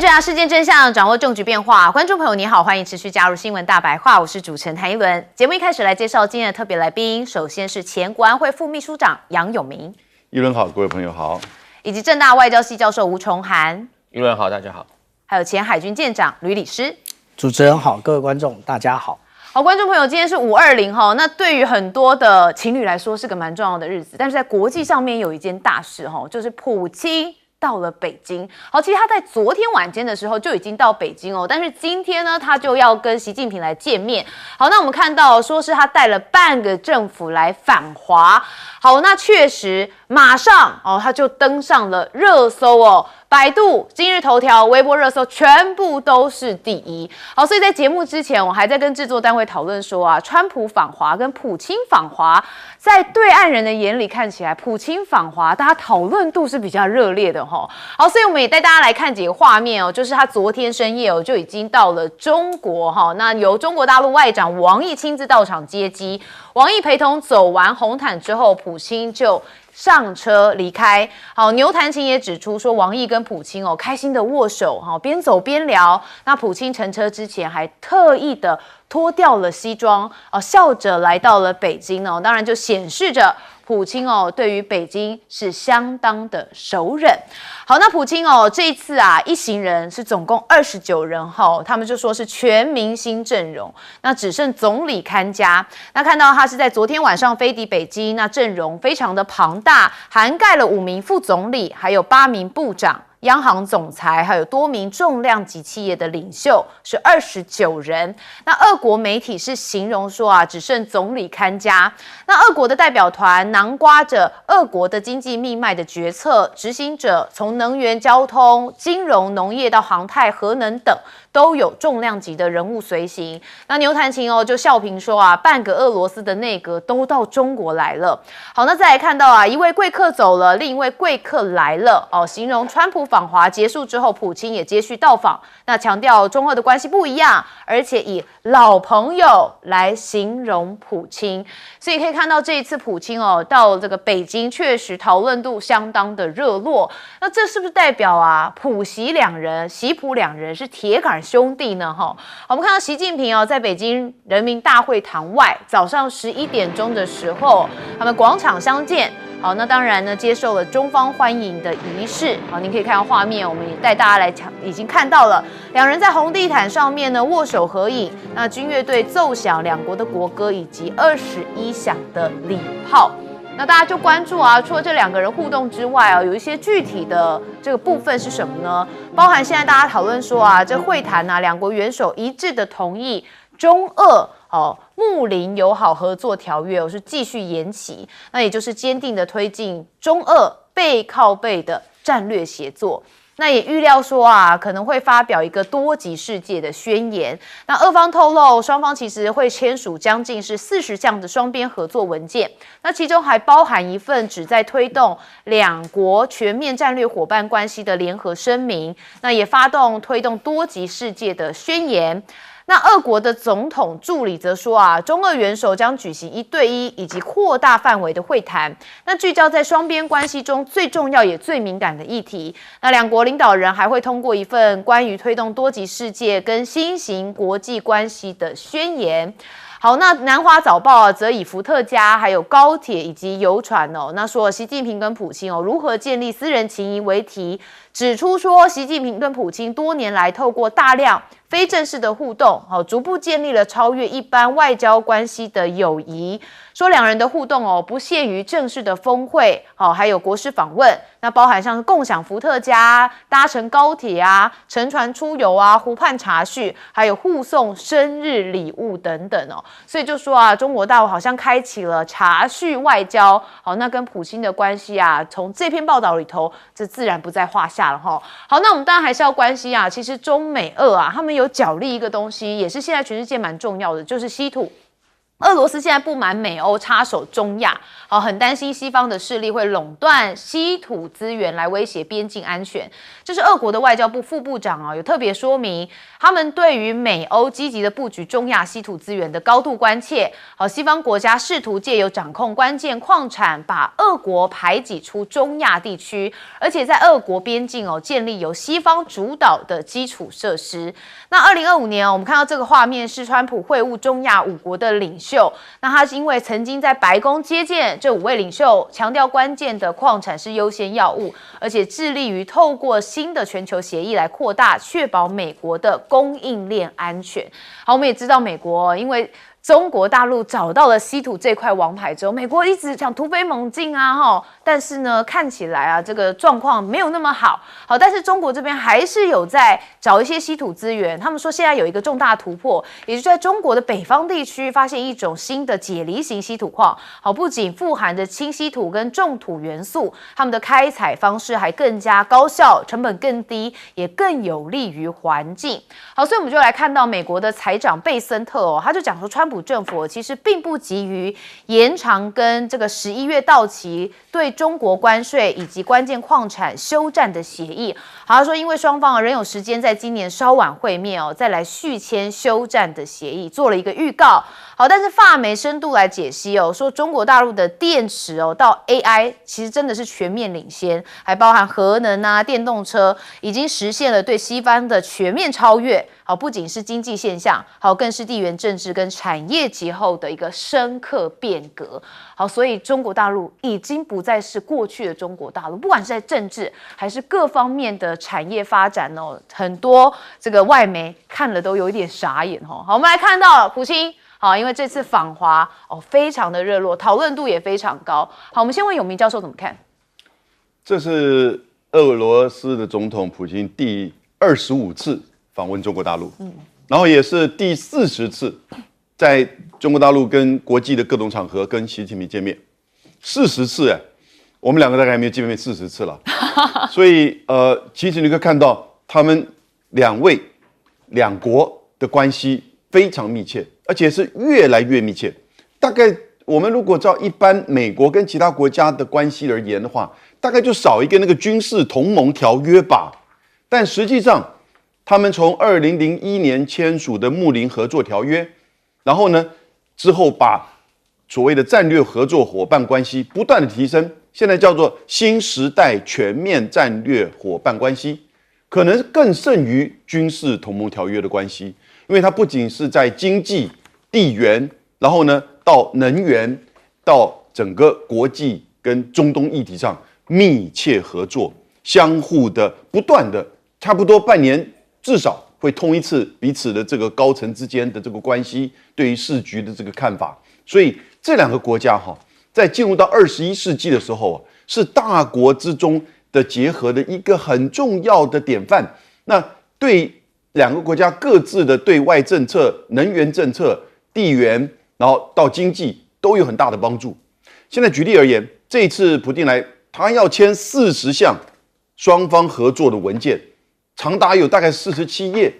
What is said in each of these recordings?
侦查事件真相，掌握政局变化。观众朋友你好，欢迎持续加入新闻大白话，我是主持人谭一伦。节目一开始来介绍今天的特别来宾，首先是前国安会副秘书长杨永明。一伦好，各位朋友好。以及政大外交系教授吴崇涵。一伦好，大家好。还有前海军舰长吕礼诗。主持人好，各位观众大家好。好，观众朋友，今天是520哈，那对于很多的情侣来说是个蛮重要的日子，但是在国际上面有一件大事哈，就是普京到了北京。好，其实他在昨天晚间的时候就已经到北京哦，但是今天呢，他就要跟习近平来见面。好，那我们看到说是他带了半个政府来访华。好，那确实马上哦，他就登上了热搜哦。百度、今日头条、微博热搜全部都是第一。好，所以在节目之前，我还在跟制作单位讨论说啊，川普访华跟普京访华，在对岸人的眼里看起来，普京访华，大家讨论度是比较热烈的哈。好，所以我们也带大家来看几个画面哦，就是他昨天深夜哦就已经到了中国哈，那由中国大陆外长王毅亲自到场接机，王毅陪同走完红毯之后，普京就上车离开。好，牛弹琴也指出说，王毅跟普京哦开心的握手，边走边聊。那普京乘车之前还特意的脱掉了西装，笑着来到了北京哦，当然就显示着普京哦对于北京是相当的熟稔。好，那普京哦这一次啊一行人是总共29人哈，他们就说是全明星阵容，那只剩总理看家。那看到他是在昨天晚上飞抵北京，那阵容非常的庞大，涵盖了5名副总理，还有8名部长。央行总裁还有多名重量级企业的领袖是29人。那俄国媒体是形容说啊，只剩总理看家。那俄国的代表团囊括着俄国的经济命脉的决策执行者，从能源、交通、金融、农业到航太、核能等，都有重量级的人物随行。那牛弹琴哦就笑评说啊，半个俄罗斯的内阁都到中国来了。好，那再来看到啊，一位贵客走了，另一位贵客来了哦，形容川普访华结束之后，普京也接续到访，那强调中俄的关系不一样，而且以老朋友来形容普京。所以可以看到这一次普京哦到这个北京，确实讨论度相当的热络。那这是不是代表啊，普习两人、习普两人是铁杆兄弟呢？哈，我们看到习近平哦在北京人民大会堂外，早上11点钟的时候，他们广场相见。好，那当然呢，接受了中方欢迎的仪式。好，您可以看到画面，我们也带大家来已经看到了两人在红地毯上面呢握手合影。那军乐队奏响两国的国歌以及21响的礼炮。那大家就关注啊，除了这两个人互动之外啊，有一些具体的这个部分是什么呢？包含现在大家讨论说啊，这会谈啊，两国元首一致的同意中俄睦邻友好合作条约是继续延期，那也就是坚定的推进中俄背靠背的战略协作。那也预料说啊，可能会发表一个多极世界的宣言。那俄方透露，双方其实会签署将近是40项的双边合作文件，那其中还包含一份旨在推动两国全面战略伙伴关系的联合声明，那也发动推动多极世界的宣言。那俄国的总统助理则说啊，中俄元首将举行1对1以及扩大范围的会谈，那聚焦在双边关系中最重要也最敏感的议题。那两国领导人还会通过一份关于推动多极世界跟新型国际关系的宣言。好，那南华早报啊，则以伏特加、还有高铁以及游船哦，那说习近平跟普京哦如何建立私人情谊为题，指出说习近平跟普京多年来透过大量非正式的互动，逐步建立了超越一般外交关系的友谊。说两人的互动哦，不限于正式的峰会，还有国事访问，那包含像是共享伏特加、搭乘高铁啊、乘船出游啊、湖畔茶叙，还有互送生日礼物等等哦。所以就说啊，中国大陆好像开启了茶叙外交。好，那跟普京的关系啊，从这篇报道里头，这自然不在话下了哈。好，那我们当然还是要关心啊，其实中美俄啊，他们有角力一个东西，也是现在全世界蛮重要的，就是稀土。俄罗斯现在不满美欧插手中亚，很担心西方的势力会垄断稀土资源来威胁边境安全。这是俄国的外交部副部长有特别说明，他们对于美欧积极的布局中亚稀土资源的高度关切。西方国家试图借由掌控关键矿产，把俄国排挤出中亚地区，而且在俄国边境建立由西方主导的基础设施。那2025年我们看到这个画面是川普会晤中亚5国的领袖。那他是因为曾经在白宫接见这5位领袖，强调关键的矿产是优先要务，而且致力于透过新的全球协议来扩大，确保美国的供应链安全。好，我们也知道美国因为中国大陆找到了稀土这块王牌之后，美国一直想突飞猛进但是呢，看起来这个状况没有那么好。但是中国这边还是有在找一些稀土资源。他们说现在有一个重大突破，也就是在中国的北方地区发现一种新的解离型稀土矿。不仅富含着轻稀土跟重土元素，他们的开采方式还更加高效，成本更低，也更有利于环境。好，所以我们就来看到美国的财长贝森特他就讲说，川普政府其实并不急于延长跟这个11月到期对中国关税以及关键矿产休战的协议。好，他说因为双方仍有时间在今年稍晚会面再来续签休战的协议，做了一个预告。好，但是法媒深度来解析说中国大陆的电池到 AI 其实真的是全面领先，还包含核能电动车，已经实现了对西方的全面超越。好，不仅是经济现象，好，更是地缘政治跟产业结后的一个深刻变革。好，所以中国大陆已经不再是过去的中国大陆，不管是在政治还是各方面的产业发展很多这个外媒看了都有一点傻眼好，我们来看到普京。好，因为这次访华非常的热络，讨论度也非常高。好，我们先问永明教授怎么看？这是俄罗斯的总统普京第25次访问中国大陆，然后也是第40次在中国大陆跟国际的各种场合跟习近平见面，40次我们两个大概还没有见面40次了，所以其实你可以看到他们两国的关系非常密切，而且是越来越密切。大概我们如果照一般美国跟其他国家的关系而言的话，大概就少一个那个军事同盟条约吧。但实际上，他们从2001年签署的睦邻合作条约，然后呢，之后把所谓的战略合作伙伴关系不断的提升，现在叫做新时代全面战略伙伴关系，可能更胜于军事同盟条约的关系。因为它不仅是在经济、地缘，然后呢到能源，到整个国际跟中东议题上密切合作，相互的不断的，差不多半年至少会通一次彼此的这个高层之间的这个关系，对于世局的这个看法。所以这两个国家在进入到21世纪的时候是大国之中的结合的一个很重要的典范。那对两个国家各自的对外政策、能源政策、地缘，然后到经济都有很大的帮助。现在举例而言，这一次普丁来，他要签40项双方合作的文件，长达有大概47页。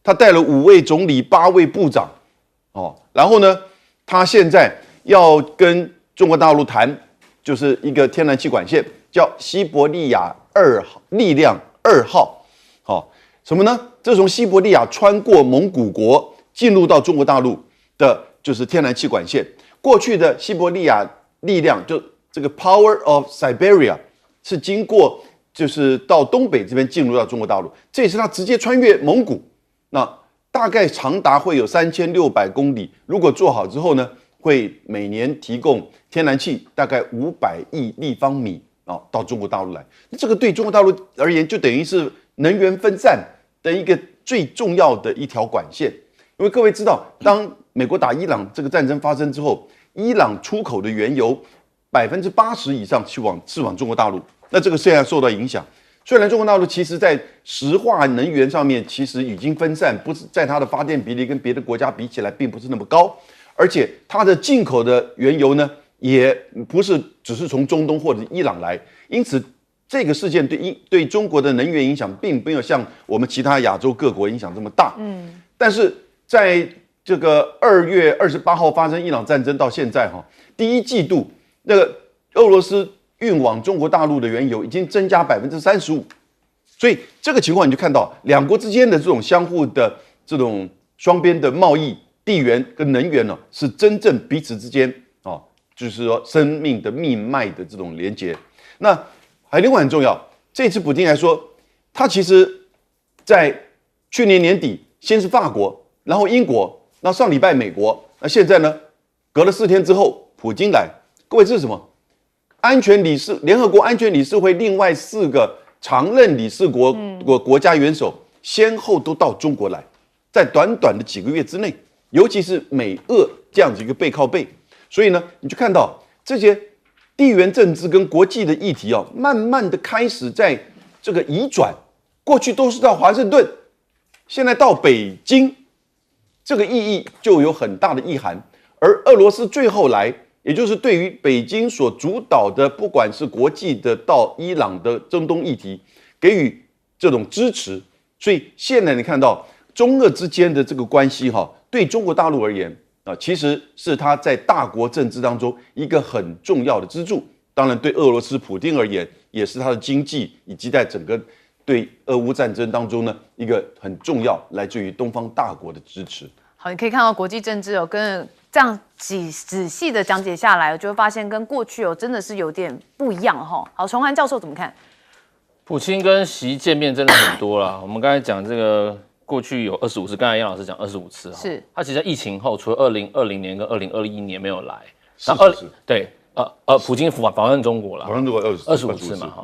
他带了5位总理、8位部长，然后呢，他现在要跟中国大陆谈，就是一个天然气管线，叫西伯利亚力量2号，什么呢？这从西伯利亚穿过蒙古国进入到中国大陆的，就是天然气管线。过去的西伯利亚力量，就这个 Power of Siberia， 是经过就是到东北这边进入到中国大陆。这也是它直接穿越蒙古，那大概长达会有3600公里。如果做好之后呢，会每年提供天然气大概500亿立方米到中国大陆来。这个对中国大陆而言，就等于是能源分散的一个最重要的一条管线。因为各位知道，当美国打伊朗这个战争发生之后，伊朗出口的原油80%以上是往中国大陆，那这个现在受到影响。虽然中国大陆其实在石化能源上面其实已经分散，不是在它的发电比例跟别的国家比起来并不是那么高，而且它的进口的原油呢，也不是只是从中东或者伊朗来，因此这个事件对中国的能源影响并没有像我们其他亚洲各国影响这么大。但是在这个2月28号发生伊朗战争到现在第一季度那个俄罗斯运往中国大陆的原油已经增加35%，所以这个情况你就看到两国之间的这种相互的这种双边的贸易、地缘跟能源呢，是真正彼此之间就是说生命的命脉的这种连结。那还另外很重要，这次普丁来说，他其实在去年年底先是法国，然后英国，那上礼拜美国，那现在呢，隔了4天之后，普京来。各位这是什么？联合国安全理事会另外4个常任理事国家元首先后都到中国来，在短短的几个月之内，尤其是美俄这样子一个背靠背，所以呢，你就看到这些地缘政治跟国际的议题慢慢的开始在这个移转，过去都是到华盛顿，现在到北京，这个意义就有很大的意涵。而俄罗斯最后来，也就是对于北京所主导的，不管是国际的到伊朗的中东议题，给予这种支持。所以现在你看到中俄之间的这个关系对中国大陆而言其实是它在大国政治当中一个很重要的支柱。当然，对俄罗斯普丁而言，也是它的经济以及在整个对俄乌战争当中呢一个很重要来自于东方大国的支持。好，你可以看到国际政治跟这样仔细的讲解下来，我就会发现跟过去真的是有点不一样好，崇涵教授怎么看？普京跟习见面真的很多啦。我们刚才讲这个过去有25次，刚才杨老师讲25次是。他其实在疫情后，除了2020年跟2021年没有来，对，普京访问中国了，访问中国25次嘛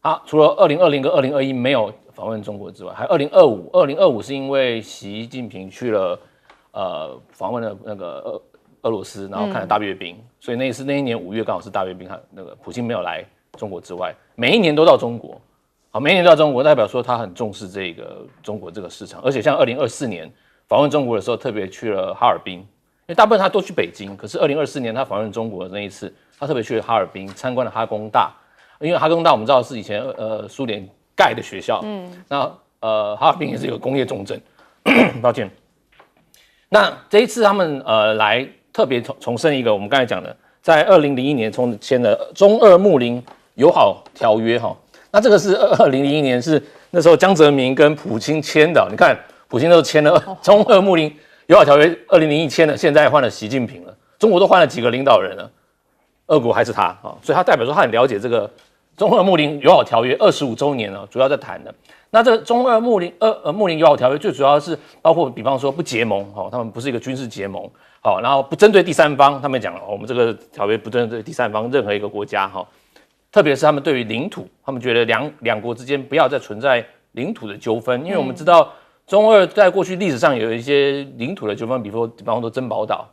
他除了2020跟2021没有访问中国之外，还有2025是因为习近平去了访问了那个俄罗斯，然后看了大阅兵，所以那一年5月刚好是大阅兵，那个普京没有来中国之外，每一年都到中国，每一年都到中国，代表说他很重视这个中国这个市场，而且像2024年访问中国的时候，特别去了哈尔滨，因为大部分他都去北京，可是2024年他访问中国的那一次，他特别去了哈尔滨，参观了哈工大，因为哈工大我们知道是以前苏联盖的学校，那哈尔滨也是一个工业重镇，抱歉。那这一次他们来特别重申一个我们刚才讲的，在2001年签的中俄睦邻友好条约那这个是2001年是那时候江泽民跟普京签的，你看普京都签了中俄睦邻友好条约，2001签了，现在换了习近平了，中国都换了几个领导人了，俄国还是他所以他代表说他很了解这个中俄睦邻友好条约25周年主要在谈的。那这中俄睦邻友好条约最主要是包括，比方说不结盟，他们不是一个军事结盟，然后不针对第三方，他们讲我们这个条约不针对第三方任何一个国家，特别是他们对于领土，他们觉得两国之间不要再存在领土的纠纷，因为我们知道中俄在过去历史上有一些领土的纠纷，比方说珍宝岛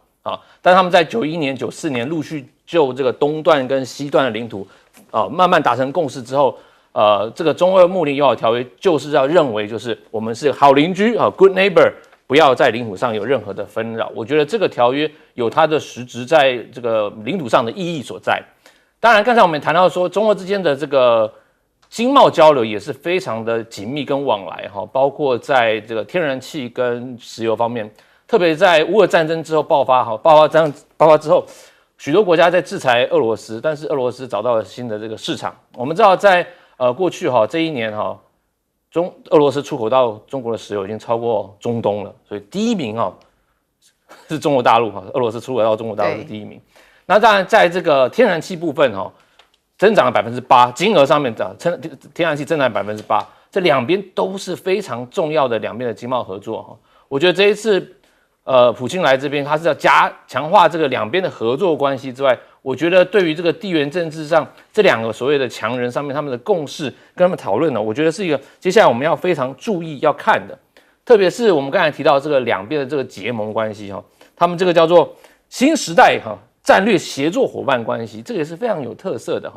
但是他们在91年、94年陆续就这个东段跟西段的领土慢慢达成共识之后。这个中俄睦邻友好条约就是要认为，就是我们是好邻居good neighbor， 不要在领土上有任何的纷扰。我觉得这个条约有它的实质在这个领土上的意义所在。当然，刚才我们谈到说，中俄之间的这个经贸交流也是非常的紧密跟往来包括在这个天然气跟石油方面，特别在乌俄战争之后爆发之后，许多国家在制裁俄罗斯，但是俄罗斯找到了新的这个市场。我们知道在过去这一年俄罗斯出口到中国的石油已经超过中东了，所以第一名是中国大陆俄罗斯出口到中国大陆是第一名。那当然在这个天然气部分增长了8%，金额上面天然气增长8%，这两边都是非常重要的两边的经贸合作我觉得这一次普京来这边，他是要强化这个两边的合作关系之外，我觉得对于这个地缘政治上这两个所谓的强人上面他们的共识跟他们讨论我觉得是一个接下来我们要非常注意要看的，特别是我们刚才提到这个两边的这个结盟关系他们这个叫做新时代战略协作伙伴关系，这个也是非常有特色的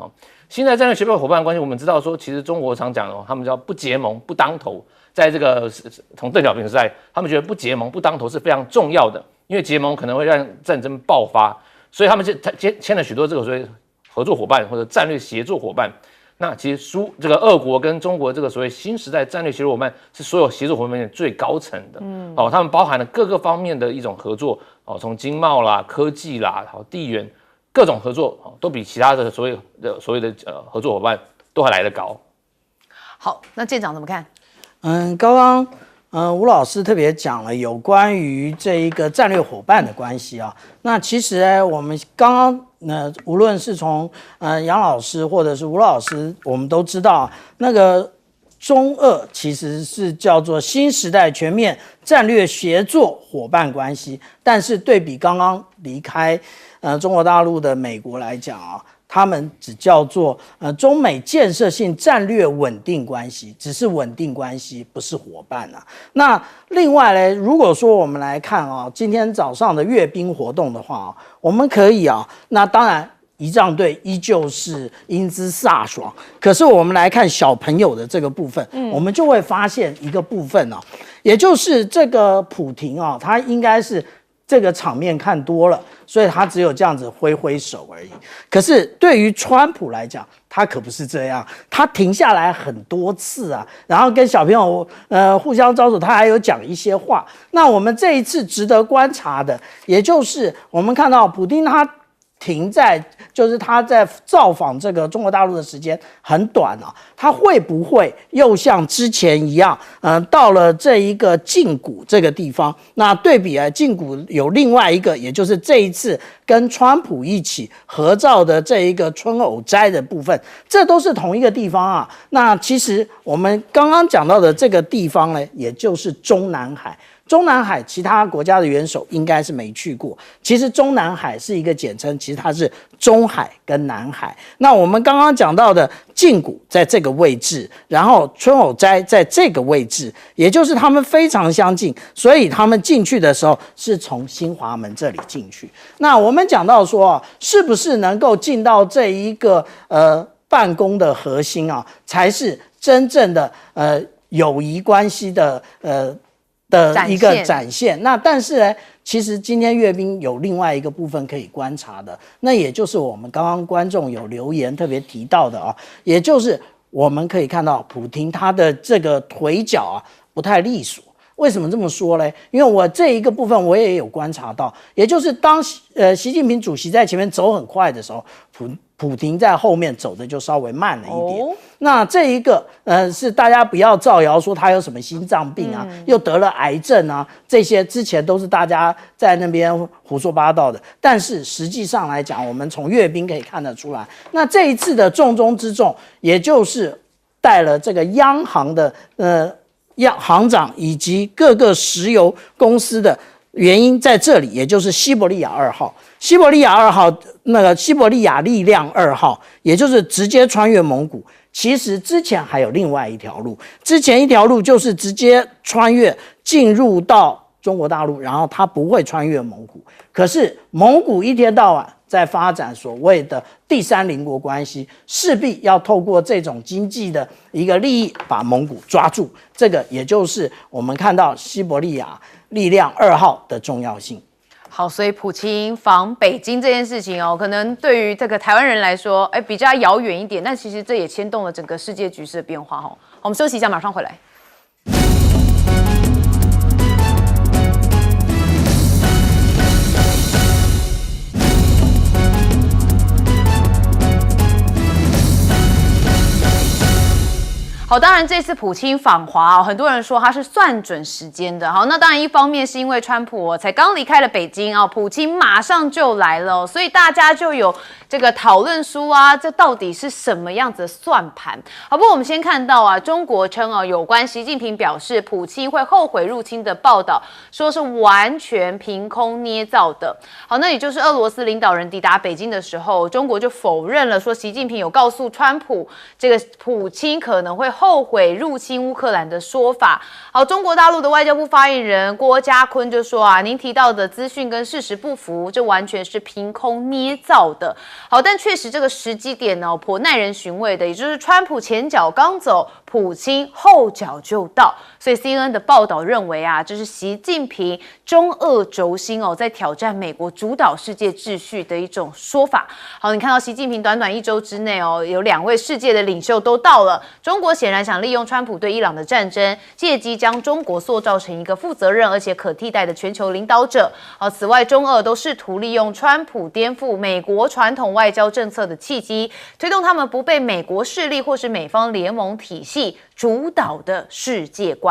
新时代战略协作伙伴关系，我们知道说，其实中国常讲他们叫不结盟不当头，在这个从邓小平时代，他们觉得不结盟不当头是非常重要的，因为结盟可能会让战争爆发。所以他们签了许多这个所谓合作伙伴或者战略协作伙伴。那其实这个俄国跟中国这个所谓新时代战略协作伙伴是所有协作伙伴里面最高层的，他们包含了各个方面的一种合作，从经贸啦、科技啦、地缘各种合作，都比其他的所谓的合作伙伴都还来得高。好，那舰长怎么看？刚刚吴老师特别讲了有关于这一个战略伙伴的关系啊。那其实呢，我们刚刚无论是从杨老师或者是吴老师，我们都知道那个中俄其实是叫做新时代全面战略协作伙伴关系，但是对比刚刚离开中国大陆的美国来讲啊。他们只叫做中美建设性战略稳定关系，只是稳定关系，不是伙伴啊。那另外呢，如果说我们来看啊，今天早上的阅兵活动的话，我们可以啊，那当然仪仗队依旧是英姿飒爽，可是我们来看小朋友的这个部分，我们就会发现一个部分啊，也就是这个普亭啊，他应该是。这个场面看多了，所以他只有这样子挥挥手而已。可是对于川普来讲，他可不是这样，他停下来很多次啊，然后跟小朋友互相招手，他还有讲一些话。那我们这一次值得观察的，也就是我们看到普丁他停在，就是他在造访这个中国大陆的时间很短啊，他会不会又像之前一样，到了这一个晋谷这个地方？那对比晋谷有另外一个，也就是这一次跟川普一起合照的这一个春藕斋的部分，这都是同一个地方啊。那其实我们刚刚讲到的这个地方呢，也就是中南海。中南海其他国家的元首应该是没去过，其实中南海是一个简称，其实它是中海跟南海。那我们刚刚讲到的晋谷在这个位置，然后春藕斋在这个位置，也就是他们非常相近，所以他们进去的时候是从新华门这里进去。那我们讲到说，是不是能够进到这一个办公的核心啊，才是真正的友谊关系的一个展现。那但是呢，其实今天阅兵有另外一个部分可以观察的，那也就是我们刚刚观众有留言特别提到的啊，也就是我们可以看到普亭他的这个腿脚啊不太利索。为什么这么说呢？因为我这一个部分我也有观察到，也就是当习近平主席在前面走很快的时候，普亭在后面走的就稍微慢了一点。那这一个是大家不要造谣说他有什么心脏病啊，又得了癌症啊，这些之前都是大家在那边胡说八道的。但是实际上来讲，我们从阅兵可以看得出来，那这一次的重中之重，也就是带了这个央行的行长以及各个石油公司的原因在这里，也就是西伯利亚2号。西伯利亚2号，那个西伯利亚力量2号，也就是直接穿越蒙古。其实之前还有另外一条路，之前一条路就是直接穿越进入到中国大陆，然后它不会穿越蒙古。可是蒙古一天到晚在发展所谓的第三邻国关系，势必要透过这种经济的一个利益把蒙古抓住。这个也就是我们看到西伯利亚力量2号的重要性。好，所以普京访北京这件事情可能对于这个台湾人来说，比较遥远一点，但其实这也牵动了整个世界局势的变化。好，我们休息一下，马上回来。好，当然这次普京访华很多人说他是算准时间的。好，那当然一方面是因为川普才刚离开了北京普京马上就来了，所以大家就有这个讨论书这到底是什么样子的算盘？好，不过我们先看到中国称有关习近平表示普京会后悔入侵的报道，说是完全凭空捏造的。好，那也就是俄罗斯领导人抵达北京的时候，中国就否认了说习近平有告诉川普这个普京可能会后悔入侵乌克兰的说法。好，中国大陆的外交部发言人郭家坤就说您提到的资讯跟事实不符，这完全是凭空捏造的。好，但确实这个时机点颇耐人寻味的，也就是川普前脚刚走，普京后脚就到。所以 CNN 的报道认为啊，这是习近平中俄轴心在挑战美国主导世界秩序的一种说法。好，你看到习近平短短1周之内有2位世界的领袖都到了。中国显然想利用川普对伊朗的战争，借机将中国塑造成一个负责任而且可替代的全球领导者。此外，中俄都试图利用川普颠覆美国传统外交政策的契机，推动他们不被美国势力或是美方联盟体系主导的世界观。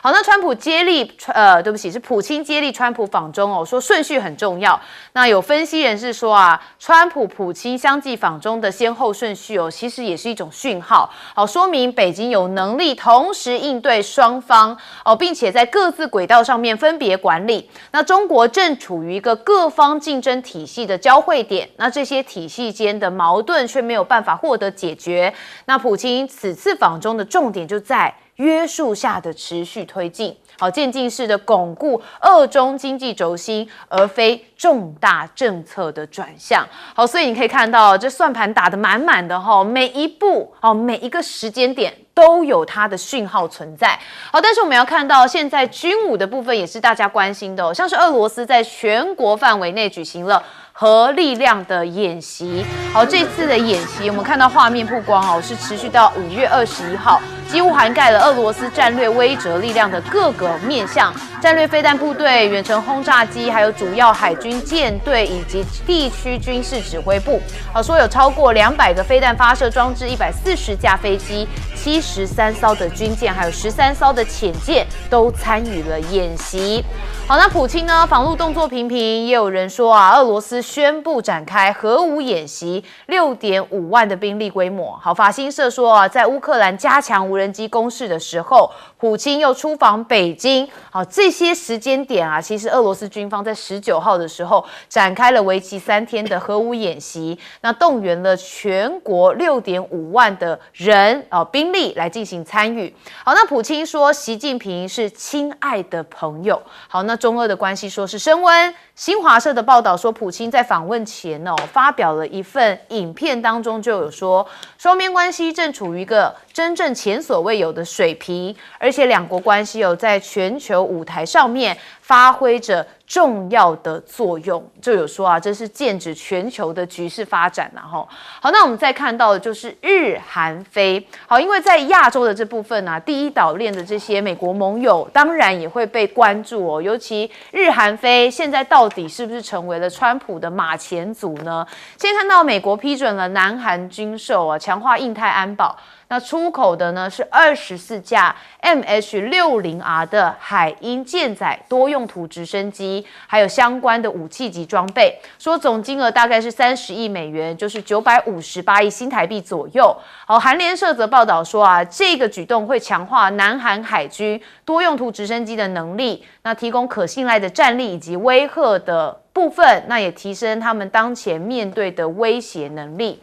好，那是普京接力川普访中说顺序很重要。那有分析人士说啊，川普、普京相继访中的先后顺序其实也是一种讯号，好，说明北京有能力同时应对双方并且在各自轨道上面分别管理。那中国正处于一个各方竞争体系的交汇点，那这些体系间的矛盾却没有办法获得解决。那普京此次访中的重点就在约束下的持续推进，好，渐进式的巩固俄中经济轴心，而非重大政策的转向。好，所以你可以看到这算盘打得满满的每一步每一个时间点都有它的讯号存在。好，但是我们要看到现在军武的部分也是大家关心的像是俄罗斯在全国范围内举行了核力量的演习。好，这次的演习我们看到画面曝光是持续到5月21号，几乎涵盖了俄罗斯战略威慑力量的各个面向，战略飞弹部队、远程轰炸机，还有主要海军舰队以及地区军事指挥部。好，说有超过200个飞弹发射装置，140架飞机，73艘的军舰，还有13艘的潜舰都参与了演习。好，那普京呢访陆动作频频，也有人说啊，俄罗斯宣布展开核武演习，6.5万的兵力规模。好，法新社说啊，在乌克兰加强无人机攻势的时候，普京又出访北京。好，这些时间点啊，其实俄罗斯军方在19号的时候展开了为期3天的核武演习，那动员了全国6.5万的人兵力来进行参与。好，那普京说习近平是亲爱的朋友。好，那中俄的关系说是升温。新华社的报道说，普京在访问前发表了一份影片，当中就有说，双边关系正处于一个真正前所未有的水平，而且两国关系在全球舞台上面发挥着重要的作用，就有说啊，这是剑指全球的局势发展好，那我们再看到的就是日韩菲。好，因为在亚洲的这部分啊，第一岛链的这些美国盟友当然也会被关注尤其日韩菲现在到底是不是成为了川普的马前卒呢？先看到美国批准了南韩军售强化印太安保。那出口的呢是24架 MH-60R 的海鹰舰载多用途直升机，还有相关的武器及装备，说总金额大概是30亿美元，就是958亿新台币左右。好，韩联社则报道说啊，这个举动会强化南韩海军多用途直升机的能力，那提供可信赖的战力以及威吓的部分，那也提升他们当前面对的威胁能力。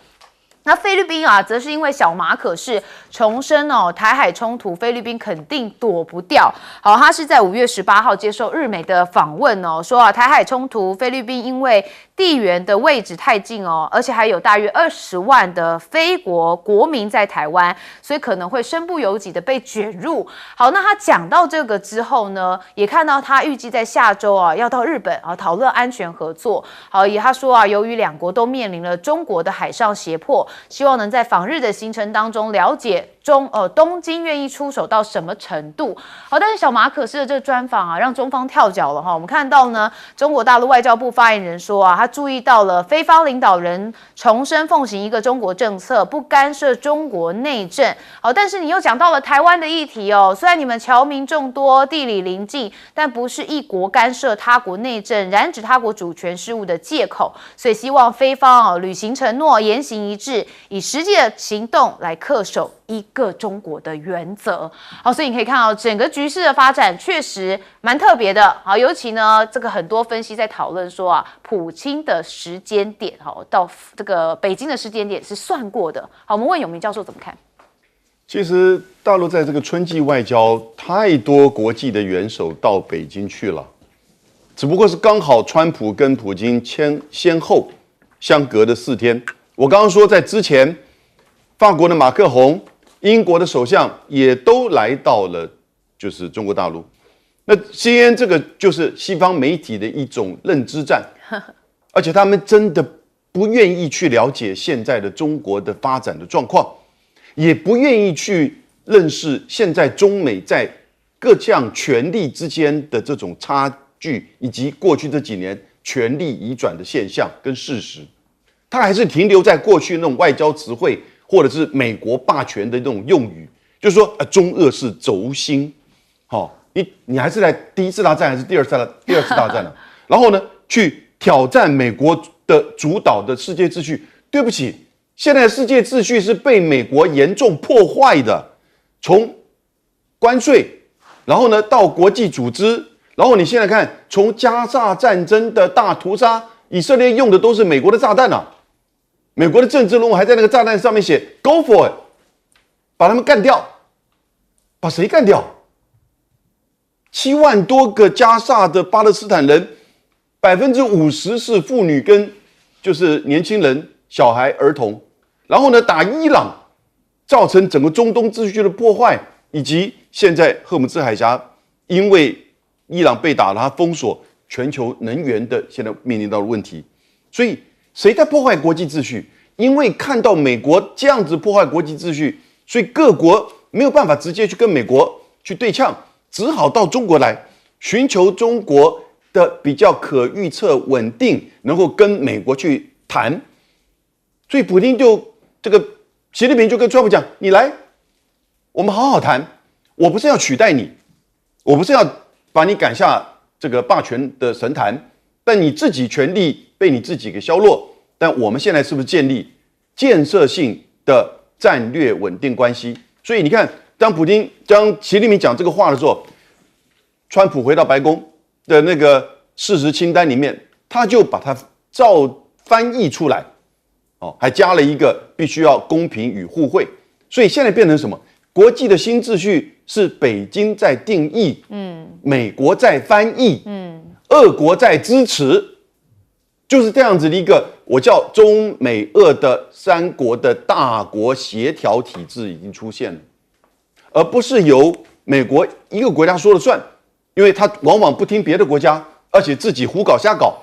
那菲律宾啊，则是因为小马可仕重申台海冲突，菲律宾肯定躲不掉。好，他是在5月18号接受日媒的访问说啊，台海冲突，菲律宾因为地缘的位置太近而且还有大约20万的非国国民在台湾，所以可能会身不由己的被卷入。好，那他讲到这个之后呢，也看到他预计在下周要到日本讨论安全合作。好，也他说啊，由于两国都面临了中国的海上胁迫，希望能在访日的行程当中了解东京愿意出手到什么程度。好，但是小马可仕的这个专访让中方跳脚了我们看到呢，中国大陆外交部发言人说啊，他注意到了菲方领导人重申奉行一个中国政策，不干涉中国内政。好，但是你又讲到了台湾的议题虽然你们侨民众多，地理邻近，但不是一国干涉他国内政、染指他国主权事务的借口，所以希望菲方履行承诺，言行一致，以实际的行动来恪守一个中国的原则。好，所以你可以看到整个局势的发展确实蛮特别的。好，尤其呢，这个很多分析在讨论说啊，普京的时间点到这个北京的时间点是算过的。好，我们问永明教授怎么看？其实大陆在这个春季外交，太多国际的元首到北京去了，只不过是刚好川普跟普京先后相隔的4天。我刚刚说在之前，法国的马克宏英国的首相也都来到了就是中国大陆。那 CNN 这个就是西方媒体的一种认知战，而且他们真的不愿意去了解现在的中国的发展的状况，也不愿意去认识现在中美在各项权力之间的这种差距，以及过去这几年权力移转的现象跟事实。他还是停留在过去那种外交词汇，或者是美国霸权的那种用语，就是说，中俄是轴心，你还是在第一次大战还是第二次大战呢？然后呢，去挑战美国的主导的世界秩序。对不起，现在的世界秩序是被美国严重破坏的，从关税，然后呢到国际组织，然后你现在看，从加沙战争的大屠杀，以色列用的都是美国的炸弹啊。美国的政治人物还在那个炸弹上面写 "Go for it"， 把他们干掉，把谁干掉？7万多个加沙的巴勒斯坦人，50%是妇女跟就是年轻人、小孩、儿童。然后呢，打伊朗，造成整个中东秩序的破坏，以及现在荷姆兹海峡因为伊朗被打了，它封锁全球能源的现在面临到的问题。所以谁在破坏国际秩序？因为看到美国这样子破坏国际秩序，所以各国没有办法直接去跟美国去对呛，只好到中国来寻求中国的比较可预测、稳定，能够跟美国去谈。所以普丁就这个习近平就跟川普讲：“你来，我们好好谈。我不是要取代你，我不是要把你赶下这个霸权的神坛，但你自己权力被你自己给削弱。但我们现在是不是建立建设性的战略稳定关系？所以你看，当习近平讲这个话的时候，川普回到白宫的那个事实清单里面，他就把它翻译出来，还加了一个必须要公平与互惠。所以现在变成什么？国际的新秩序是北京在定义，美国在翻译，俄国在支持，就是这样子的一个我叫中美俄的三国的大国协调体制已经出现了，而不是由美国一个国家说了算，因为他往往不听别的国家，而且自己胡搞瞎搞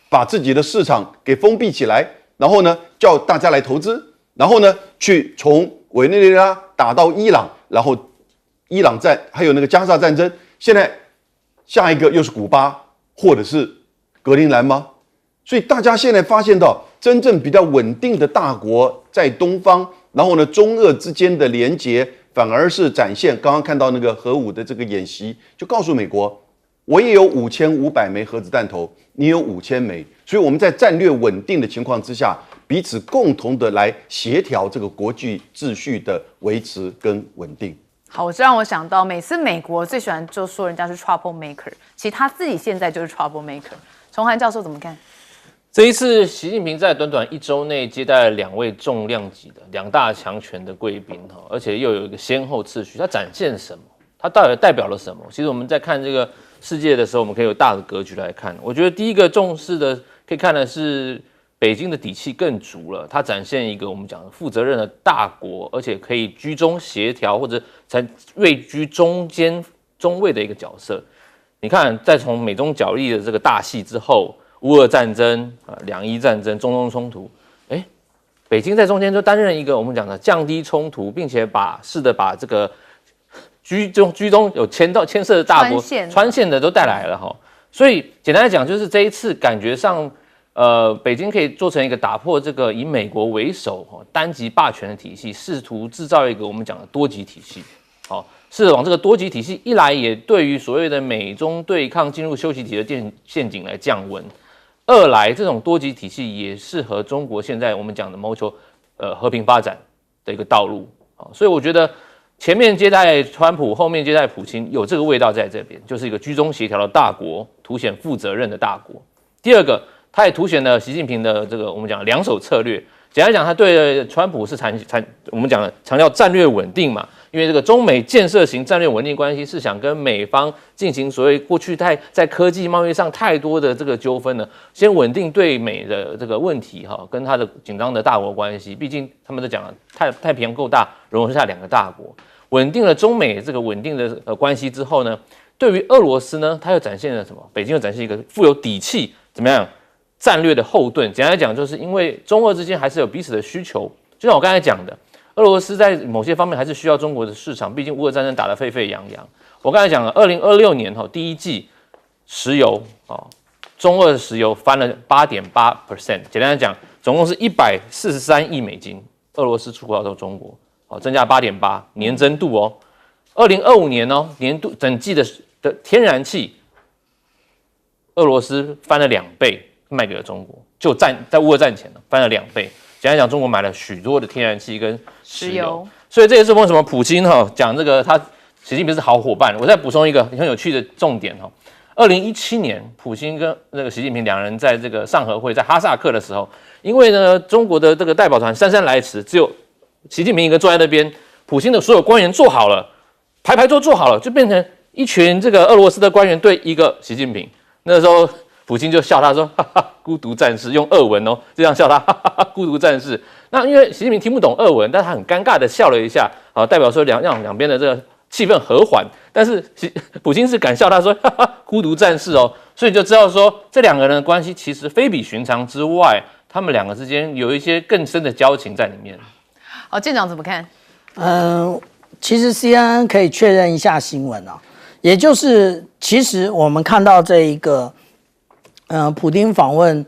把自己的市场给封闭起来，然后呢叫大家来投资，然后呢去从委内瑞拉打到伊朗，然后伊朗战还有那个加沙战争，现在下一个又是古巴或者是格陵兰吗？所以大家现在发现到真正比较稳定的大国在东方，然后呢中俄之间的连结反而是展现，刚刚看到那个核武的这个演习，就告诉美国，我也有5500枚核子弹头，你有5000枚，所以我们在战略稳定的情况之下，彼此共同的来协调这个国际秩序的维持跟稳定。好，这让我想到，每次美国最喜欢就说人家是 trouble maker， 其实他自己现在就是 trouble maker。崇涵教授怎么看？这一次，习近平在短短1周内接待了2位重量级的2大强权的贵宾，而且又有一个先后次序，它展现什么？它到底代表了什么？其实我们在看这个世界的时候，我们可以有大的格局来看。我觉得第一个重视的，可以看的是北京的底气更足了，它展现一个我们讲的负责任的大国，而且可以居中协调或者才位居中位的一个角色。你看，在从美中角力的这个大戏之后，乌俄战争、两伊战争、中东冲突，北京在中间就担任一个我们讲的降低冲突，并且试着把这个居中有牵涉的大国穿线的都带来了哈。所以简单来讲，就是这一次感觉上，北京可以做成一个打破这个以美国为首单极霸权的体系，试图制造一个我们讲的多极体系，试着往这个多极体系一来，也对于所谓的美中对抗进入休息体的陷阱来降温；二来，这种多极体系也适合中国现在我们讲的谋求和平发展的一个道路。所以我觉得前面接待川普，后面接待普京，有这个味道在这边，就是一个居中协调的大国，凸显负责任的大国。第二个，它也凸显了习近平的这个我们讲两手策略。简单讲，他对川普是我们讲的强调战略稳定嘛，因为这个中美建设型战略稳定关系是想跟美方进行所谓过去在科技贸易上太多的这个纠纷呢，先稳定对美的这个问题哈，跟他的紧张的大国关系，毕竟他们都讲了太平洋够大，容得下2个大国，稳定了中美这个稳定的关系之后呢，对于俄罗斯呢，他又展现了什么？北京又展现一个富有底气，怎么样？战略的后盾，简单来讲，就是因为中俄之间还是有彼此的需求。就像我刚才讲的，俄罗斯在某些方面还是需要中国的市场，毕竟乌俄战争打得沸沸扬扬。我刚才讲了，2026年第一季石油中俄的石油翻了8.8%，简单来讲，总共是143亿美金，俄罗斯出口到中国，增加8.8%，年增度2025年年度整季的天然气，俄罗斯翻了2倍。卖给了中国，就在乌俄战前翻了2倍。简单讲，中国买了许多的天然气跟石油，所以这也是为什么普京讲这个习近平是好伙伴。我再补充一个很有趣的重点2017年，普京跟那个习近平2人在这个上合会在哈萨克的时候，因为呢中国的这个代表团姗姗来迟，只有习近平一个坐在那边，普京的所有官员坐好了，排坐好了，就变成一群这个俄罗斯的官员对一个习近平。那时候普京就笑他说：“哈哈，孤独战士，用俄文这样笑他，哈哈，孤独战士。”那因为习近平听不懂俄文，但他很尴尬的笑了一下，代表说让两边的这个气氛和缓。但是普京是敢笑他说：“哈哈，孤独战士所以就知道说这2个人的关系其实非比寻常之外，他们2个之间有一些更深的交情在里面。好，舰长怎么看？其实 CNN 可以确认一下新闻也就是其实我们看到这一个。普丁访问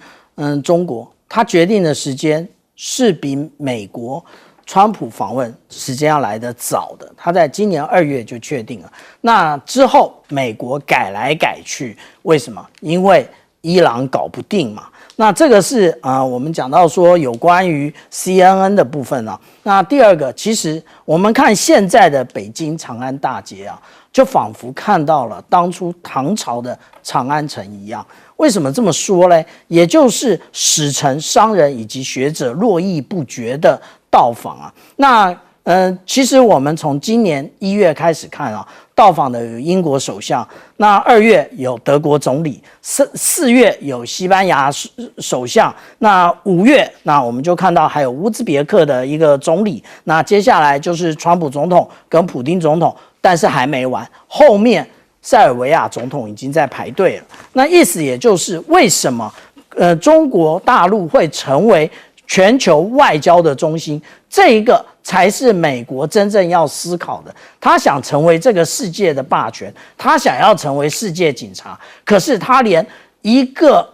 中国，他决定的时间是比美国川普访问时间要来得早的，他在今年2月就确定了。那之后美国改来改去，为什么？因为伊朗搞不定嘛。那这个是我们讲到说有关于 CNN 的部分那第二个，其实我们看现在的北京长安大街就仿佛看到了当初唐朝的长安城一样。为什么这么说呢？也就是使臣、商人以及学者络绎不绝的到访那其实我们从今年1月开始看到访的有英国首相，那2月有德国总理，4月有西班牙首相，那5月那我们就看到还有乌兹别克的一个总理，那接下来就是川普总统跟普丁总统，但是还没完，后面塞尔维亚总统已经在排队了。那意思也就是为什么中国大陆会成为全球外交的中心，这一个才是美国真正要思考的。他想成为这个世界的霸权，他想要成为世界警察，可是他连一个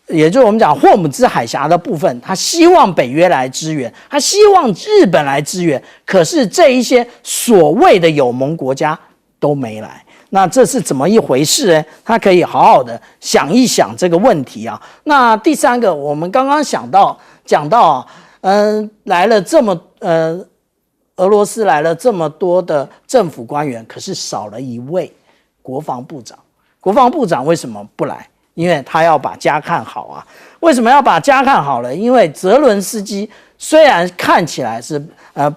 也就是我们讲霍姆兹海峡的部分，他希望北约来支援，他希望日本来支援，可是这一些所谓的友盟国家都没来。那这是怎么一回事呢？他可以好好的想一想这个问题那第三个，我们刚刚讲到来了这么俄罗斯来了这么多的政府官员，可是少了一位国防部长。国防部长为什么不来？因为他要把家看好为什么要把家看好了？因为泽伦斯基虽然看起来是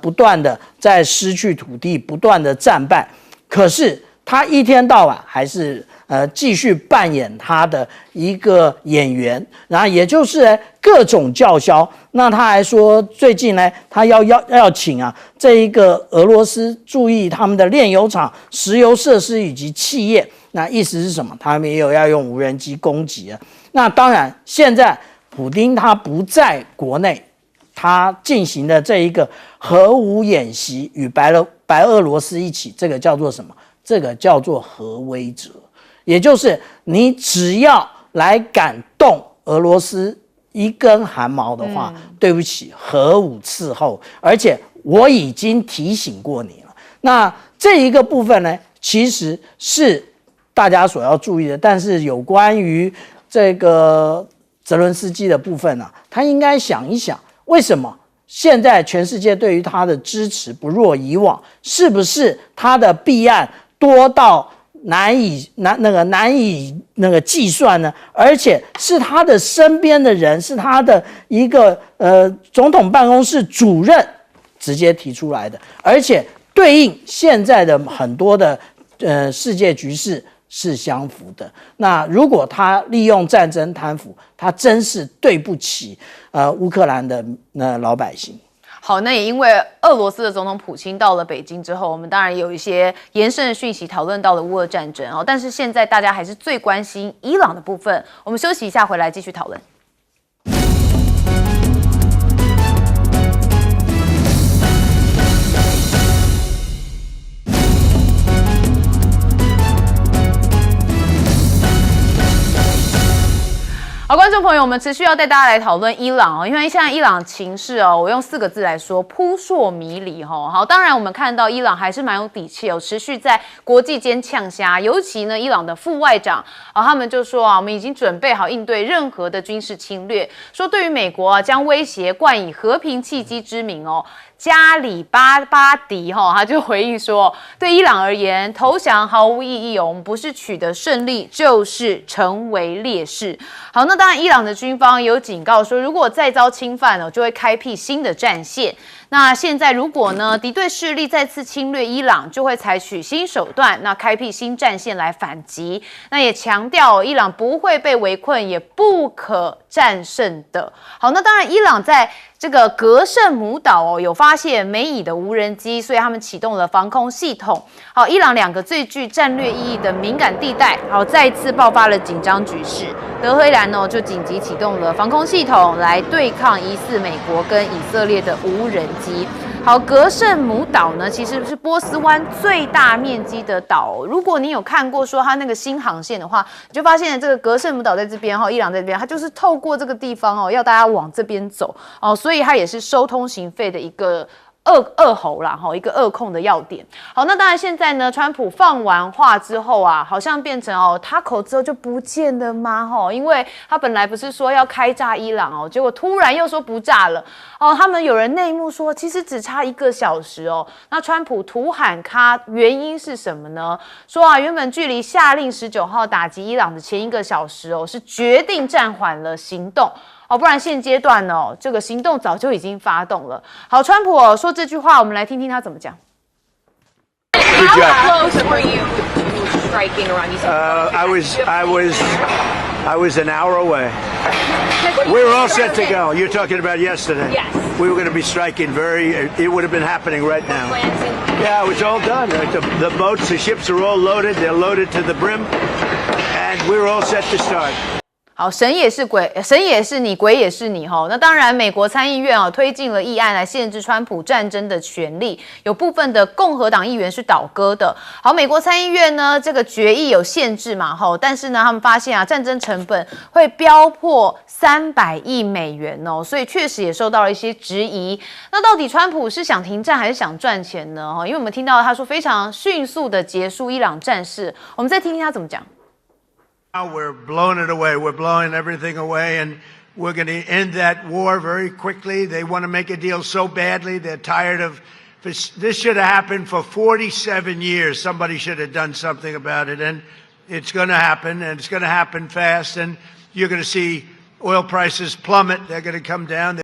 不断的在失去土地，不断的战败，可是他一天到晚还是继续扮演他的一个演员，然后也就是各种叫嚣。那他还说最近呢，他要请这一个俄罗斯注意他们的炼油厂、石油设施以及企业。那意思是什么？他们也有要用无人机攻击那当然，现在普丁他不在国内，他进行的这一个核武演习与白俄罗斯一起，这个叫做什么？这个叫做核威慑，也就是你只要来敢动俄罗斯一根汗毛的话，对不起，核武伺候，而且我已经提醒过你了。那这一个部分呢，其实是大家所要注意的，但是有关于这个泽伦斯基的部分他应该想一想，为什么现在全世界对于他的支持不若以往？是不是他的弊案多到难以计算呢？而且是他的身边的人，是他的一个总统办公室主任直接提出来的，而且对应现在的很多的世界局势是相符的。那如果他利用战争贪腐，他真是对不起乌克兰的老百姓。好，那也因为俄罗斯的总统普京到了北京之后，我们当然有一些延伸的讯息讨论到了乌俄战争哦，但是现在大家还是最关心伊朗的部分。我们休息一下，回来继续讨论。好，观众朋友，我们持续要带大家来讨论伊朗哦，因为现在伊朗情势哦，我用4个字来说，扑朔迷离哈。好，当然我们看到伊朗还是蛮有底气哦，持续在国际间呛虾，尤其呢，伊朗的副外长他们就说我们已经准备好应对任何的军事侵略，说对于美国将威胁冠以和平契机之名哦。加里巴迪他就回应说，对伊朗而言，投降毫无意义哦，我们不是取得胜利，就是成为劣势。好，那当然，伊朗的军方有警告说，如果再遭侵犯就会开辟新的战线。那现在如果呢，敌对势力再次侵略伊朗，就会采取新手段，那开辟新战线来反击。那也强调，伊朗不会被围困，也不可战胜的。好，那当然，伊朗在这个格胜姆岛有发现美以的无人机，所以他们启动了防空系统。好，伊朗2个最具战略意义的敏感地带，好，再一次爆发了紧张局势。德黑兰就紧急启动了防空系统来对抗疑似美国跟以色列的无人机。好，格胜姆岛呢，其实是波斯湾最大面积的岛。如果你有看过说它那个新航线的话，你就发现这个格胜姆岛在这边伊朗在这边，它就是透过这个地方要大家往这边走所以它也是收通行费的一个二侯啦，一个扼控的要点。好，那当然现在呢，川普放完话之后好像变成他口之后就不见了吗？因为他本来不是说要开炸伊朗结果突然又说不炸了他们有人内幕说，其实只差1个小时那川普突喊卡，原因是什么呢？说原本距离下令19号打击伊朗的前1个小时是决定暂缓了行动。不然现阶段这个行动早就已经发动了。好，川普说这句话，我们来听听他怎么讲。How close were you to striking Iran? I was an hour away. We were all set to go. You're talking about yesterday. Yes. We were going to be striking it would have been happening right now. Yeah, it was all done. The boats, the ships are all loaded. They're loaded to the brim. And we were all set to start. 好，神也是鬼，神也是你，鬼也是你那当然，美国参议院推进了议案来限制川普战争的权利，有部分的共和党议员是倒戈的。好，美国参议院呢，这个决议有限制嘛但是呢，他们发现战争成本会飙破300亿美元所以确实也受到了一些质疑。那到底川普是想停战还是想赚钱呢？因为我们听到他说非常迅速的结束伊朗战事，我们再听听他怎么讲。Now we're blowing it away. We're blowing everything away, and we're going to end that war very quickly. They want to make a deal so badly. They're tired of this. Should have happened for 47 years. Somebody should have done something about it, and it's going to happen, and it's going to happen fast, and you're going to see oil prices plummet. They're going to come down.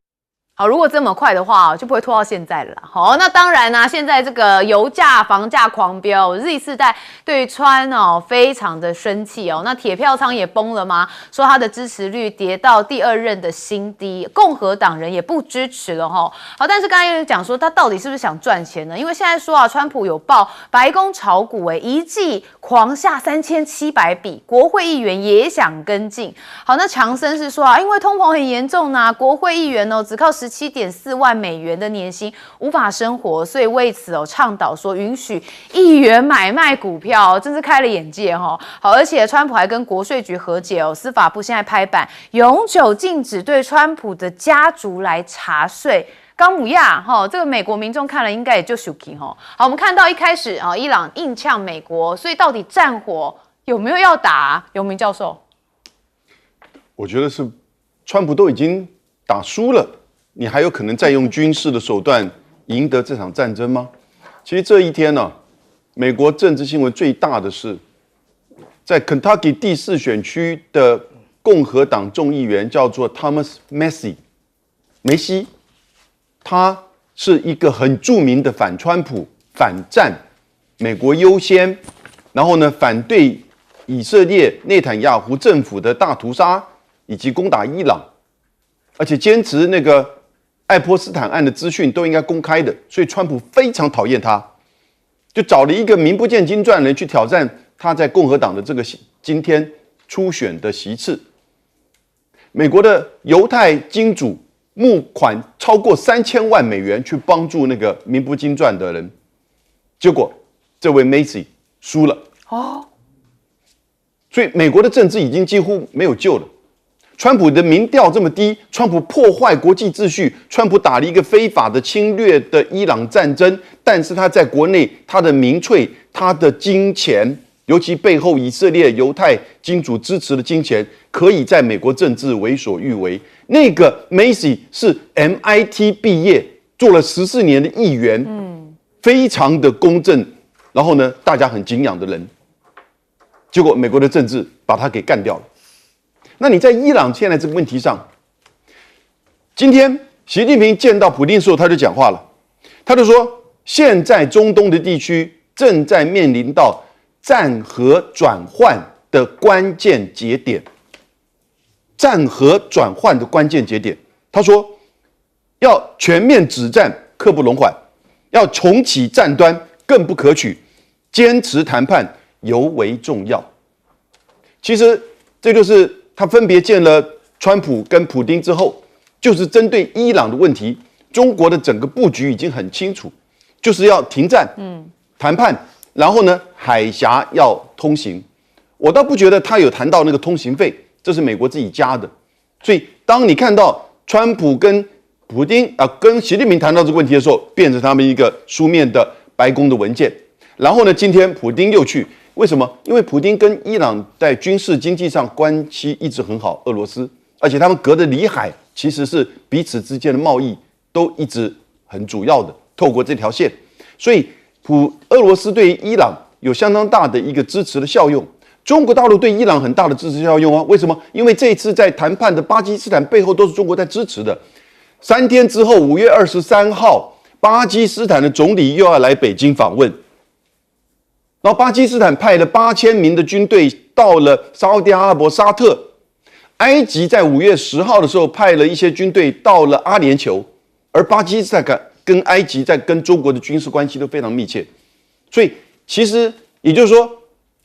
好，如果这么快的话，就不会拖到现在了啦。好，那当然现在这个油价、房价狂飙，Z世代对川非常的生气那铁票仓也崩了吗？说他的支持率跌到第2任的新低，共和党人也不支持了好，但是刚才有讲说他到底是不是想赚钱呢？因为现在说川普有报白宫炒股一季狂下3700笔，国会议员也想跟进。好，那强森是说因为通膨很严重国会议员只靠17.4万美元的年薪无法生活，所以为此倡导说允许议员买卖股票真是开了眼界好，而且川普还跟国税局和解司法部现在拍板永久禁止对川普的家族来查税。冈姆亚这个美国民众看了应该也就生气好，我们看到一开始伊朗硬呛美国，所以到底战火有没有要打？永明教授，我觉得是川普都已经打输了，你还有可能再用军事的手段赢得这场战争吗？其实这一天美国政治新闻最大的是在 Kentucky 第4选区的共和党众议员叫做 Thomas Massie 梅西，他是一个很著名的反川普、反战、美国优先，然后呢反对以色列内塔尼亚胡政府的大屠杀以及攻打伊朗，而且坚持那个爱泼斯坦案的资讯都应该公开的，所以川普非常讨厌他，就找了一个名不见经传的人去挑战他在共和党的这个今天初选的席次。美国的犹太金主募款超过3000万美元去帮助那个名不经传的人，结果这位 Macy 输了。所以美国的政治已经几乎没有救了。川普的民调这么低，川普破坏国际秩序，川普打了一个非法的侵略的伊朗战争，但是他在国内他的民粹、他的金钱，尤其背后以色列犹太金主支持的金钱，可以在美国政治为所欲为。那个 Macy 是 MIT 毕业，做了14年的议员，非常的公正，然后呢，大家很敬仰的人。结果美国的政治把他给干掉了。那你在伊朗现在这个问题上，今天习近平见到普丁的时候，他就讲话了，他就说，现在中东的地区正在面临到战和转换的关键节点。战和转换的关键节点，他说要全面止战，刻不容缓；要重启战端，更不可取；坚持谈判尤为重要。其实这就是他分别见了川普跟普丁之后，就是针对伊朗的问题，中国的整个布局已经很清楚，就是要停战，谈判，然后呢，海峡要通行。我倒不觉得他有谈到那个通行费，这是美国自己加的。所以当你看到川普跟普丁跟习近平谈到这个问题的时候，变成他们一个书面的白宫的文件。然后呢，今天普丁又去，为什么？因为普丁跟伊朗在军事经济上关系一直很好，俄罗斯，而且他们隔着里海，其实是彼此之间的贸易都一直很主要的，透过这条线，所以俄罗斯对于伊朗有相当大的一个支持的效用。中国大陆对伊朗很大的支持效用啊，为什么？因为这一次在谈判的巴基斯坦背后都是中国在支持的。3天之后，5月23号，巴基斯坦的总理又要来北京访问。然后巴基斯坦派了8000名的军队到了沙特阿拉伯、沙特，埃及在5月10号的时候派了一些军队到了阿联酋，而巴基斯坦跟埃及在跟中国的军事关系都非常密切，所以其实也就是说，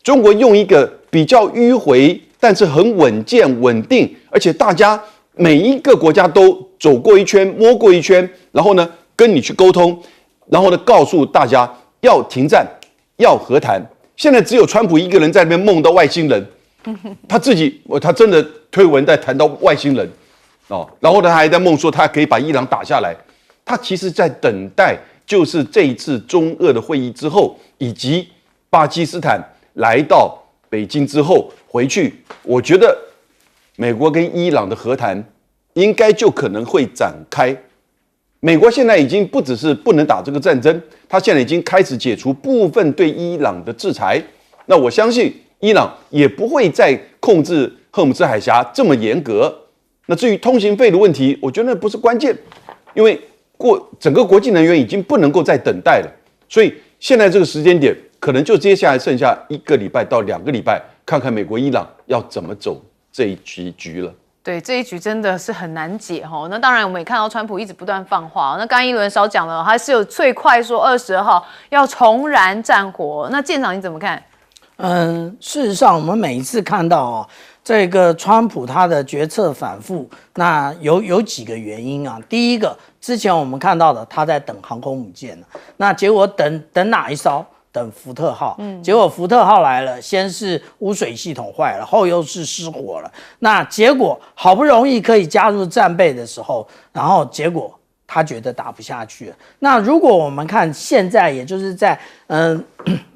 中国用一个比较迂回，但是很稳健、稳定，而且大家每一个国家都走过一圈、摸过一圈，然后呢跟你去沟通，然后呢告诉大家要停战。要和谈，现在只有川普一个人在那边梦到外星人，他真的推文在谈到外星人，然后他还在梦说他可以把伊朗打下来，他其实在等待，就是这一次中俄的会议之后，以及巴基斯坦来到北京之后回去，我觉得美国跟伊朗的和谈应该就可能会展开。美国现在已经不只是不能打这个战争，他现在已经开始解除部分对伊朗的制裁。那我相信伊朗也不会再控制荷姆兹海峡这么严格。那至于通行费的问题，我觉得那不是关键，因为整个国际能源已经不能够再等待了。所以现在这个时间点，可能就接下来剩下1个礼拜到2个礼拜，看看美国、伊朗要怎么走这一局了。对，这一局真的是很难解哈。那当然，我们也看到川普一直不断放话。那刚刚一轮少讲了，还是有最快说22号要重燃战火。那舰长你怎么看？事实上，我们每一次看到这个川普他的决策反复，那有几个原因啊。第一个，之前我们看到的他在等航空母舰，那结果等哪一艘？等福特号，结果福特号来了，先是污水系统坏了，后又是失火了。那结果好不容易可以加入战备的时候，然后结果他觉得打不下去了。那如果我们看现在，也就是在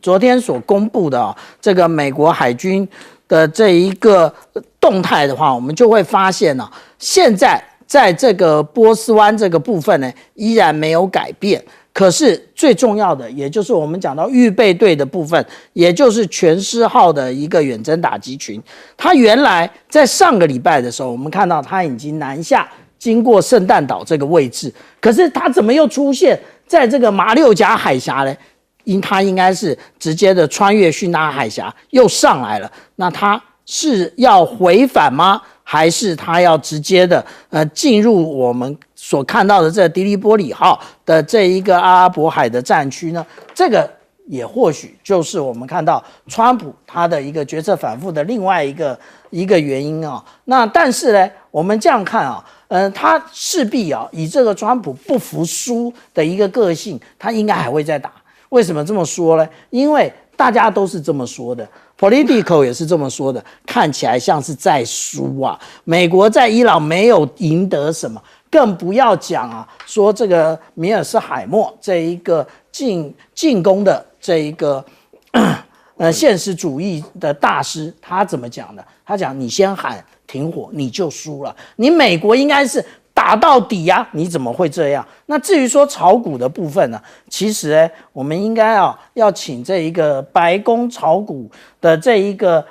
昨天所公布的这个美国海军的这一个动态的话，我们就会发现现在在这个波斯湾这个部分呢，依然没有改变。可是最重要的，也就是我们讲到预备队的部分，也就是全师号的一个远征打击群，它原来在上个礼拜的时候，我们看到它已经南下，经过圣诞岛这个位置，可是它怎么又出现在这个马六甲海峡呢？它应该是直接的穿越巽达海峡又上来了，那它是要回返吗？还是它要直接的进入我们所看到的这迪利波里号的这一个阿拉伯海的战区呢？这个也或许就是我们看到川普他的一个决策反复的另外一个原因啊。那但是呢，我们这样看啊，他势必啊以这个川普不服输的一个个性，他应该还会再打。为什么这么说呢？因为大家都是这么说的 ，Politico 也是这么说的，看起来像是在输啊。美国在伊朗没有赢得什么，更不要讲啊，说这个米尔斯海默这一个进攻的这一个现实主义的大师，他怎么讲的？他讲你先喊停火，你就输了。你美国应该是打到底呀，你怎么会这样？那至于说炒股的部分呢，其实我们应该要请这一个白宫炒股的这一个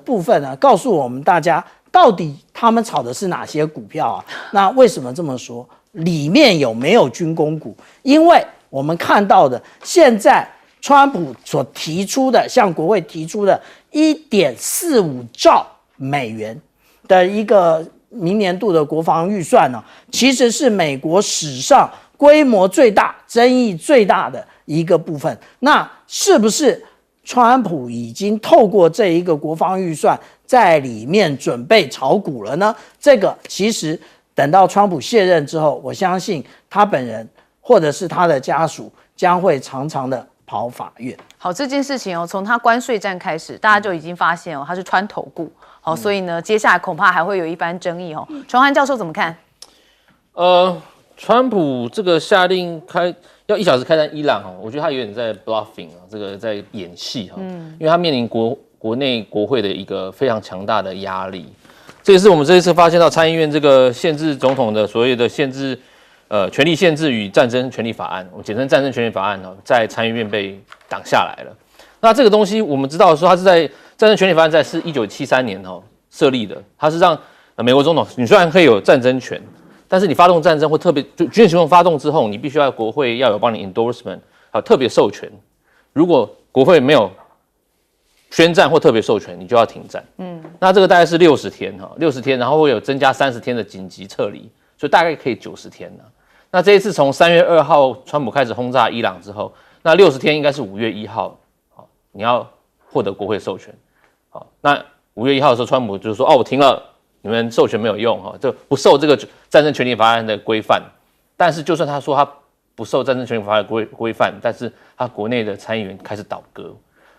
部分呢，告诉我们大家到底他们炒的是哪些股票啊？那为什么这么说？里面有没有军工股？因为我们看到的现在川普所提出的，向国会提出的1.45兆美元的一个明年度的国防预算呢，其实是美国史上规模最大、争议最大的一个部分。那是不是川普已经透过这一个国防预算在里面准备炒股了呢？这个其实等到川普卸任之后，我相信他本人或者是他的家属将会常常的跑法院。好，这件事情从他关税战开始，大家就已经发现他是川投顾。好，所以呢，接下来恐怕还会有一番争议哦。崇涵教授怎么看？川普这个下令要1小时开战伊朗我觉得他有点在 bluffing 这个在演戏因为他面临国内国会的一个非常强大的压力。这也是我们这一次发现到参议院这个限制总统的所谓的限制权力限制与战争权利法案，我们简称战争权利法案在参议院被挡下来了。那这个东西我们知道说它是在战争权利法案是1973年设立的，它是让美国总统你虽然可以有战争权，但是你发动战争或特别就军事行动发动之后，你必须要国会要有帮你 endorsement 还有特别授权。如果国会没有宣战或特别授权，你就要停战。那这个大概是60天，60天，然后会有增加30天的紧急撤离，所以大概可以90天了。那这一次从3月2号川普开始轰炸伊朗之后，那60天应该是5月1号，你要获得国会授权。好，那5月1号的时候，川普就是说，我停了，你们授权没有用就不受这个战争权利法案的规范。但是就算他说他不受战争权利法案的规范，但是他国内的参议员开始倒戈，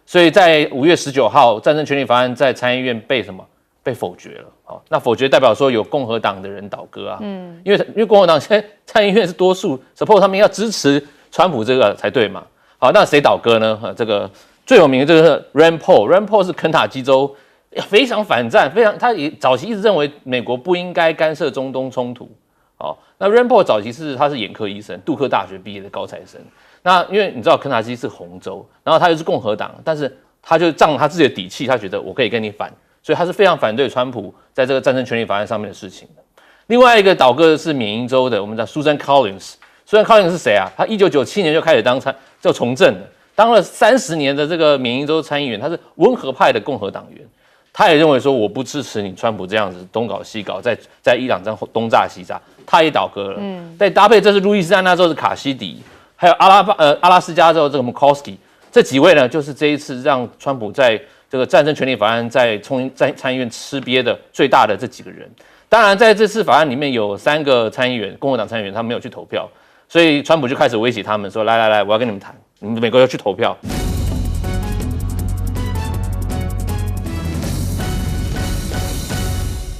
所以在5月19号，战争权利法案在参议院被否决了。好，那否决代表说有共和党的人倒戈啊，因为共和党现在参议院是多数 ，suppose 他们要支持川普这个才对嘛。好，那谁倒戈呢？这个最有名的这个 Rand Paul，Rand Paul 是肯塔基州非常反战，他也早期一直认为美国不应该干涉中东冲突。好，那 Rand Paul 早期他是眼科医生，杜克大学毕业的高材生。那因为你知道肯塔基是红州，然后他又是共和党，但是他就仗他自己的底气，他觉得我可以跟你反，所以他是非常反对川普在这个战争权利法案上面的事情的。另外一个倒戈的是缅因州的，我们讲 Susan Collins。Susan Collins 是谁啊？他1997年就开始就从政了，当了30年的这个缅因州参议员，他是温和派的共和党员。他也认为说我不支持你川普这样子东搞西搞，在伊朗这样东炸西炸，他也倒戈了。再搭配这是路易斯安那州的卡西迪，还有阿拉斯加州这个 Murkowski， 这几位呢，就是这一次让川普在这个战争权利法案在参议院吃瘪的最大的这几个人。当然，在这次法案里面有3个参议员，共和党参议员，他没有去投票，所以川普就开始威胁他们说：来，我要跟你们谈，你们美国要去投票。